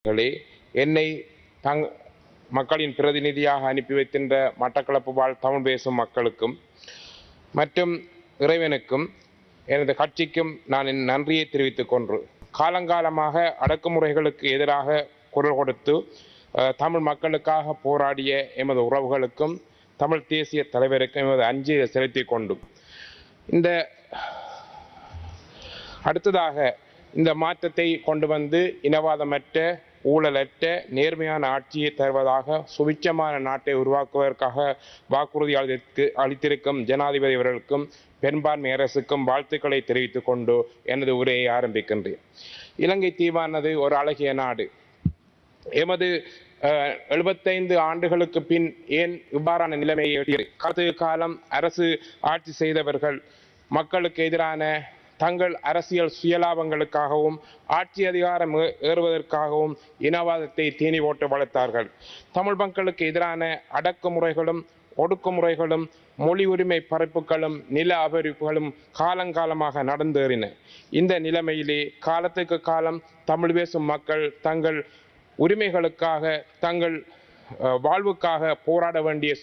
அவர்களே, என்னை மக்களின் பிரதிநிதியாக அனுப்பி வைக்கின்ற மட்டக்களப்பு வாழ் தமிழ் பேசும் மக்களுக்கும் மற்றும் இறைவனுக்கும் எனது கட்சிக்கும் நான் என் நன்றியை தெரிவித்துக் கொண்டு, காலங்காலமாக அடக்குமுறைகளுக்கு எதிராக குரல் கொடுத்து தமிழ் மக்களுக்காக போராடிய எமது உறவுகளுக்கும் தமிழ் தேசிய தலைவருக்கும் எமது அஞ்சலியை செலுத்திக் கொண்டு, அடுத்ததாக இந்த மாற்றத்தை கொண்டு வந்து இனவாதமற்ற, ஊழலற்ற, நேர்மையான ஆட்சியை தருவதாக சுபிட்சமான நாட்டை உருவாக்குவதற்காக வாக்குறுதி அளித்திருக்கும் ஜனாதிபதி அவர்களுக்கும் பெரும்பான்மை அரசுக்கும் வாழ்த்துக்களை தெரிவித்துக் கொண்டு எனது உரையை ஆரம்பிக்கின்றேன். இலங்கை தீவானது ஒரு அழகிய நாடு. எமது 75 ஆண்டுகளுக்கு பின் ஏன் இவ்வாறான நிலைமையை எட்டியது? காலம் அரசு ஆட்சி செய்தவர்கள் மக்களுக்கு எதிரான தங்கள் அரசியல் சுயலாபங்களுக்காகவும் ஆட்சி அதிகாரம் ஏறுவதற்காகவும் இனவாதத்தை தேனி போட்டு வளர்த்தார்கள். தமிழ் மக்களுக்கு எதிரான அடக்குமுறைகளும் ஒடுக்குமுறைகளும் மொழி உரிமை பறிப்புகளும் நில அபகரிப்புகளும் காலங்காலமாக நடந்தேறின. இந்த நிலைமையிலே காலத்துக்கு காலம் தமிழ் பேசும் மக்கள் தங்கள் உரிமைகளுக்காக, தங்கள் வாழ்வுக்காக போராட வேண்டிய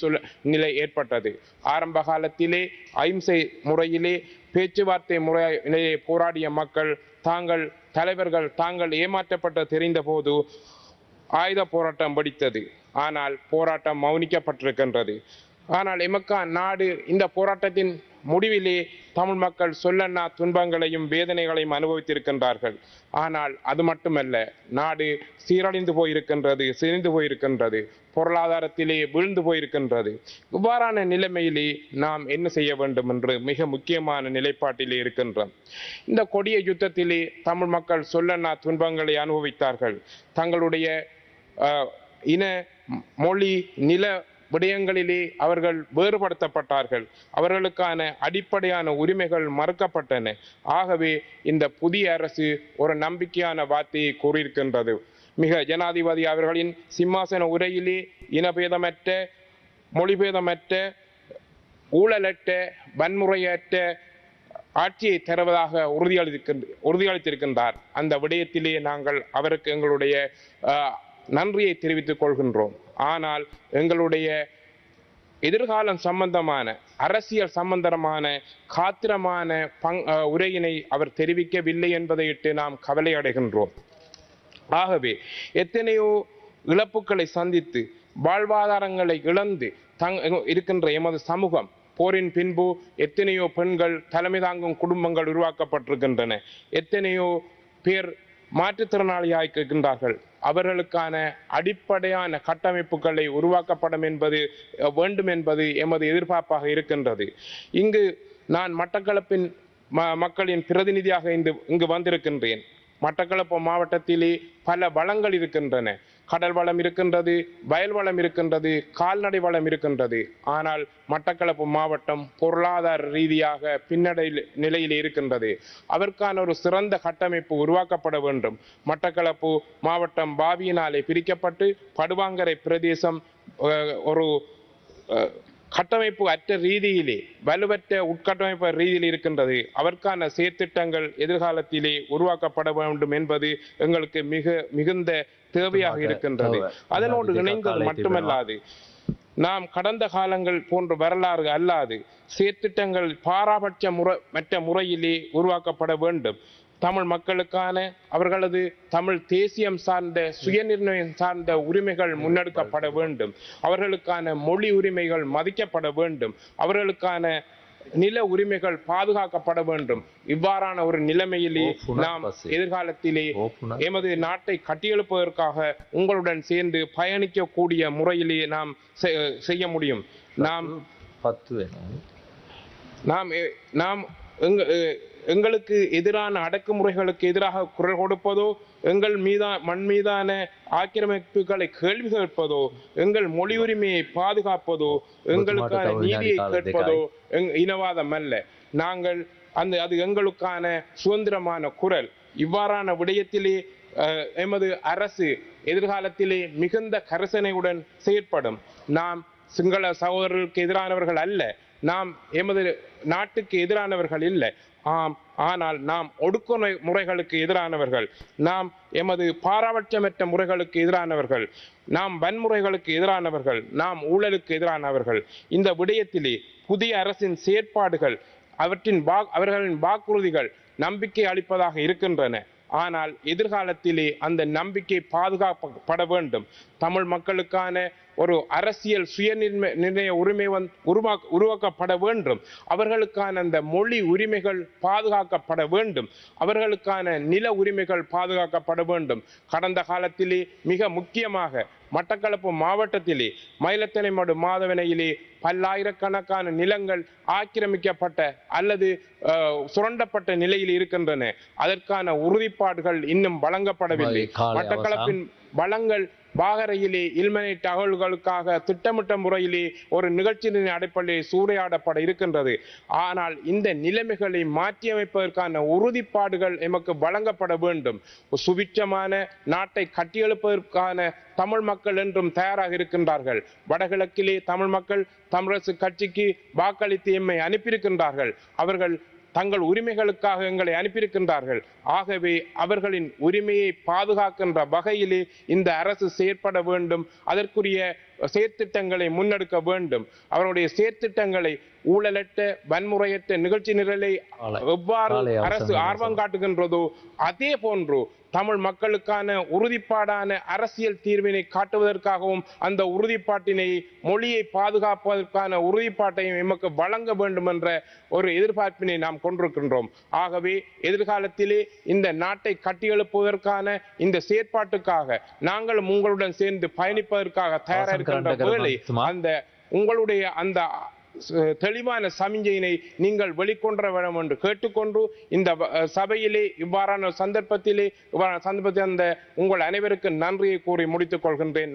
நிலை ஏற்பட்டது. ஆரம்ப காலத்திலே அகிம்சை முறையிலே, பேச்சுவார்த்தை முறையிலே போராடிய மக்கள் தாங்கள் தலைவர்கள் தாங்கள் ஏமாற்றப்பட்டு தெரிந்த போது ஆயுத போராட்டம் வெடித்தது. ஆனால் போராட்டம் மௌனிக்கப்பட்டிருக்கின்றது. ஆனால் எமக்கா நாடு இந்த போராட்டத்தின் முடிவிலே தமிழ் மக்கள் சொல்லன்னா துன்பங்களையும் வேதனைகளையும் அனுபவித்திருக்கின்றார்கள். ஆனால் அது மட்டுமல்ல, நாடு சீரழிந்து போயிருக்கின்றது, சிதைந்து போயிருக்கின்றது, பொருளாதாரத்திலே வீழ்ந்து போயிருக்கின்றது. இவ்வாறான நிலைமையிலே நாம் என்ன செய்ய வேண்டும் என்று மிக முக்கியமான நிலைப்பாட்டிலே இருக்கின்றோம். இந்த கொடிய யுத்தத்திலே தமிழ் மக்கள் சொல்லன்னா துன்பங்களை அனுபவித்தார்கள். தங்களுடைய இன, மொழி, நில விடயங்களிலே அவர்கள் வேறுபடுத்தப்பட்டார்கள். அவர்களுக்கான அடிப்படையான உரிமைகள் மறுக்கப்பட்டன. ஆகவே இந்த புதிய அரசு ஒரு நம்பிக்கையான வார்த்தையை கூறியிருக்கின்றது. மிக ஜனாதிபதி அவர்களின் சிம்மாசன உரையிலே இனபேதமற்ற, மொழிபேதமற்ற, ஊழலற்ற, வன்முறையற்ற ஆட்சியை தருவதாக உறுதியளித்திருக்கின்றார். அந்த விடயத்திலே நாங்கள் அவருக்கு எங்களுடைய நன்றியை தெரிவித்துக் கொள்கின்றோம். ஆனால் எங்களுடைய எதிர்காலம் சம்பந்தமான, அரசியல் சம்பந்தமான காத்திரமான உரையினை அவர் தெரிவிக்கவில்லை என்பதையிட்டு நாம் கவலை அடைகின்றோம். ஆகவே எத்தனையோ இழப்புகளை சந்தித்து வாழ்வாதாரங்களை இழந்து இருக்கின்ற எமது சமூகம், போரின் பின்பு எத்தனையோ பெண்கள், தலைமை தாங்கும் குடும்பங்கள் உருவாக்கப்பட்டிருக்கின்றன. எத்தனையோ பேர் மாற்றுத்திறனாளியாகின்றார்கள். அவர்களுக்கான அடிப்படையான கட்டமைப்புகளை உருவாக்கப்படும் என்பது வேண்டும் என்பது எமது எதிர்பார்ப்பாக இருக்கின்றது. இங்கு நான் மட்டக்களப்பின் மக்களின் பிரதிநிதியாக இங்கு வந்திருக்கின்றேன். மட்டக்களப்பு மாவட்டத்திலே பல வளங்கள் இருக்கின்றன. கடல் வளம் இருக்கின்றது, வயல் வளம் இருக்கின்றது, கால்நடை வளம் இருக்கின்றது. ஆனால் மட்டக்களப்பு மாவட்டம் பொருளாதார ரீதியாக பின்னடை நிலையில் இருக்கின்றது. அதற்கான ஒரு சிறந்த கட்டமைப்பு உருவாக்கப்பட வேண்டும். மட்டக்களப்பு மாவட்டம் பாவியினாலே பிரிக்கப்பட்டு படுவாங்கரை பிரதேசம் ஒரு கட்டமைப்பு அற்ற ரீதியிலே, வலுவற்ற உட்கட்டமைப்பு ரீதியில் இருக்கின்றது. அதற்கான செயற்திட்டங்கள் எதிர்காலத்திலே உருவாக்கப்பட வேண்டும் என்பது எங்களுக்கு மிகுந்த தேவையாக இருக்கின்றது. அதனோடு இணைந்தது மட்டுமல்லாது, நாம் கடந்த காலங்கள் போன்ற வரலாறு அல்லாது செயற்திட்டங்கள் பாராபட்ச மற்ற முறையிலே உருவாக்கப்பட வேண்டும். தமிழ் மக்களுக்கான அவர்களது தமிழ் தேசியம் சார்ந்த, சுயநிர்ணயம் சார்ந்த உரிமைகள் முன்னெடுக்கப்பட வேண்டும். அவர்களுக்கான மொழி உரிமைகள் மதிக்கப்பட வேண்டும். அவர்களுக்கான நில உரிமைகள் பாதுகாக்கப்பட வேண்டும். இவ்வாறான ஒரு நிலைமையிலே நாம் எதிர்காலத்திலே எமது நாட்டை கட்டியெழுப்பதற்காக உங்களுடன் சேர்ந்து பயணிக்கக்கூடிய முறையிலே நாம் செய்ய முடியும். நாம் எங்களுக்கு எதிரான அடக்குமுறைகளுக்கு எதிராக குரல் கொடுப்பதோ, எங்கள் மண் மீதான ஆக்கிரமிப்புகளை கேள்வி கேட்பதோ, எங்கள் மொழி உரிமையை பாதுகாப்பதோ, எங்களுக்கான நீதியை கேட்பதோ இனவாதம் அல்ல. நாங்கள் அது எங்களுக்கான சுதந்திரமான குரல். இவ்வாறான விடயத்திலே எமது அரசு எதிர்காலத்திலே மிகுந்த கரிசனையுடன் செயற்படும். நாம் சிங்கள சகோதரர்களுக்கு எதிரானவர்கள் அல்ல, நாம் எமது நாட்டுக்கு எதிரானவர்கள் இல்லை. ஆம், ஆனால் நாம் ஒடுக்குமுறை முறைகளுக்கு எதிரானவர்கள், நாம் எமது பாரபட்சமற்ற முறைகளுக்கு எதிரானவர்கள், நாம் வன்முறைகளுக்கு எதிரானவர்கள், நாம் ஊழலுக்கு எதிரானவர்கள். இந்த விடயத்திலே புதிய அரசின் செயற்பாடுகள் அவர்களின் வாக்குறுதிகள் நம்பிக்கை அளிப்பதாக இருக்கின்றன. ஆனால் எதிர்காலத்திலே அந்த நம்பிக்கை பாதுகாக்கப்பட வேண்டும். தமிழ் மக்களுக்கான ஒரு அரசியல் சுயநிர்ணய உரிமை உருவாக்கப்பட வேண்டும். அவர்களுக்கான அந்த மொழி உரிமைகள் பாதுகாக்கப்பட வேண்டும். அவர்களுக்கான நில உரிமைகள் பாதுகாக்கப்பட வேண்டும். கடந்த காலத்திலே மிக முக்கியமாக மட்டக்களப்பு மாவட்டத்திலே மயிலத்தனைமடு மாதவனையிலே பல்லாயிரக்கணக்கான நிலங்கள் ஆக்கிரமிக்கப்பட்ட அல்லது சுரண்டப்பட்ட நிலையில் இருக்கின்றன. அதற்கான உறுதிப்பாடுகள் இன்னும் வழங்கப்படவில்லை. மட்டக்களப்பின் வளங்கள் வாகரையிலே இல்மனைட் அகழ்வுகளுக்காக திட்டமிட்ட முறையிலே ஒரு நிகழ்ச்சியின் அடிப்படையில் சூறையாடப்பட இருக்கின்றது. ஆனால் இந்த நிலைமைகளை மாற்றியமைப்பதற்கான உறுதிப்பாடுகள் எமக்கு வழங்கப்பட வேண்டும். சுபிட்சமான நாட்டை கட்டியெழுப்பதற்கான தமிழ் மக்கள் என்றும் தயாராக இருக்கின்றார்கள். வடகிழக்கிலே தமிழ் மக்கள் தமிழரசு கட்சிக்கு வாக்களித்து எம்மை அனுப்பியிருக்கின்றார்கள். அவர்கள் தங்கள் உரிமைகளுக்காக எங்களை அனுப்பியிருக்கின்றார்கள். ஆகவே அவர்களின் உரிமையை பாதுகாக்கின்ற வகையிலே இந்த அரசு செயற்பட வேண்டும். அதற்குரிய செயற்திட்டங்களை முன்னெடுக்க வேண்டும். அவருடைய செயற்திட்டங்களை ஊழலற்ற வன்முறையற்ற நிகழ்ச்சி நிரலை எவ்வாறு அரசு ஆர்வம் காட்டுகின்றதோ அதே போன்று தமிழ் மக்களுக்கான உறுதிப்பாடான அரசியல் தீர்வினை காட்டுவதற்காகவும் அந்த உறுதிப்பாட்டினை மொழியை பாதுகாப்பதற்கான உறுதிப்பாட்டையும் எமக்கு வழங்க வேண்டும் என்ற ஒரு எதிர்பார்ப்பினை நாம் கொண்டிருக்கின்றோம். ஆகவே எதிர்காலத்திலே இந்த நாட்டை கட்டியெழுப்புவதற்கான இந்த செயற்பாட்டுக்காக நாங்களும் உங்களுடன் சேர்ந்து பயணிப்பதற்காக தயாராக இருக்கின்ற வேளை அந்த உங்களுடைய அந்த தெளிவான சமிஞ்சையினை நீங்கள் வெளிக்கொண்டு வேண்டும் என்று கேட்டுக்கொண்டு இந்த சபையிலே இவ்வாறான சந்தர்ப்பத்திலே அந்த உங்கள் அனைவருக்கும் நன்றியை கூறி முடித்துக் கொள்கின்றேன்.